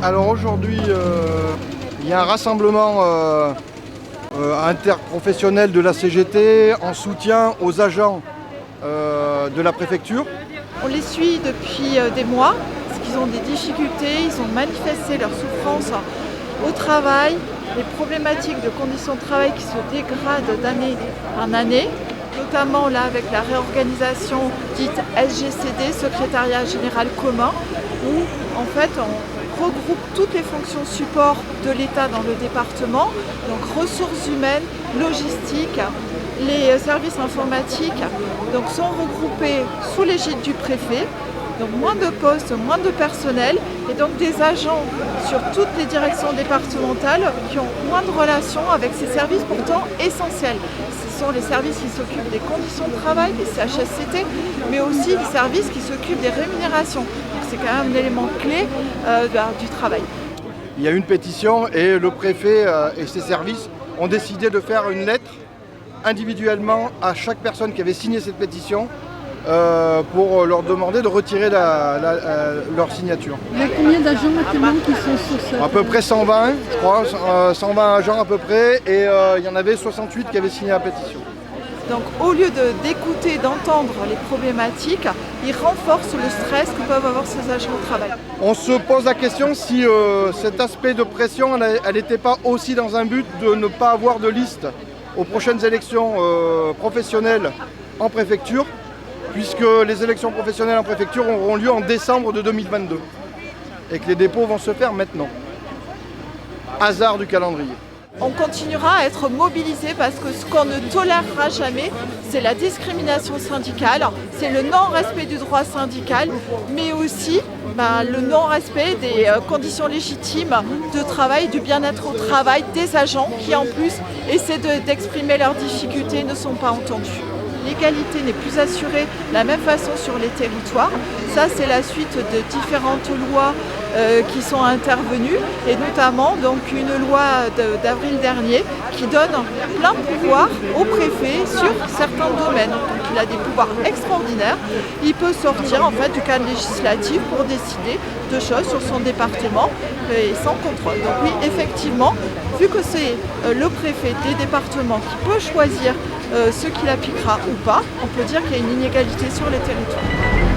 Alors aujourd'hui, il y a un rassemblement interprofessionnel de la CGT en soutien aux agents de la préfecture. On les suit depuis des mois, parce qu'ils ont des difficultés, ils ont manifesté leur souffrance au travail, les problématiques de conditions de travail qui se dégradent d'année en année, notamment là avec la réorganisation dite SGCD, Secrétariat Général Commun, où en fait on regroupe toutes les fonctions support de l'État dans le département, donc ressources humaines, logistique, les services informatiques donc, sont regroupés sous l'égide du préfet, donc moins de postes, moins de personnel et donc des agents sur toutes les directions départementales qui ont moins de relations avec ces services pourtant essentiels. Ce sont les services qui s'occupent des conditions de travail, des CHSCT, mais aussi les services qui s'occupent des rémunérations. C'est quand même un élément clé du travail. Il y a une pétition et le préfet et ses services ont décidé de faire une lettre individuellement à chaque personne qui avait signé cette pétition pour leur demander de retirer leur signature. Il y a combien d'agents maintenant qui sont sur cette... À peu près 120, je crois, 120 agents à peu près, et il y en avait 68 qui avaient signé la pétition. Donc au lieu d'écouter, d'entendre les problématiques, ils renforcent le stress que peuvent avoir ces agents au travail. On se pose la question si cet aspect de pression, elle n'était pas aussi dans un but de ne pas avoir de liste aux prochaines élections professionnelles en préfecture, puisque les élections professionnelles en préfecture auront lieu en décembre de 2022 et que les dépôts vont se faire maintenant. Hasard du calendrier. On continuera à être mobilisé parce que ce qu'on ne tolérera jamais, c'est la discrimination syndicale, c'est le non-respect du droit syndical, mais aussi le non-respect des conditions légitimes de travail, du bien-être au travail des agents qui en plus essaient d'exprimer leurs difficultés et ne sont pas entendus. L'égalité n'est plus assurée de la même façon sur les territoires. Ça, c'est la suite de différentes lois qui sont intervenues et notamment donc, une loi d'avril dernier qui donne plein pouvoir au préfet sur certains domaines. Donc, il a des pouvoirs extraordinaires. Il peut sortir en fait, du cadre législatif pour décider de choses sur son département et sans contrôle. Donc oui, effectivement, vu que c'est le préfet des départements qui peut choisir ce qu'il appliquera ou pas, on peut dire qu'il y a une inégalité sur les territoires.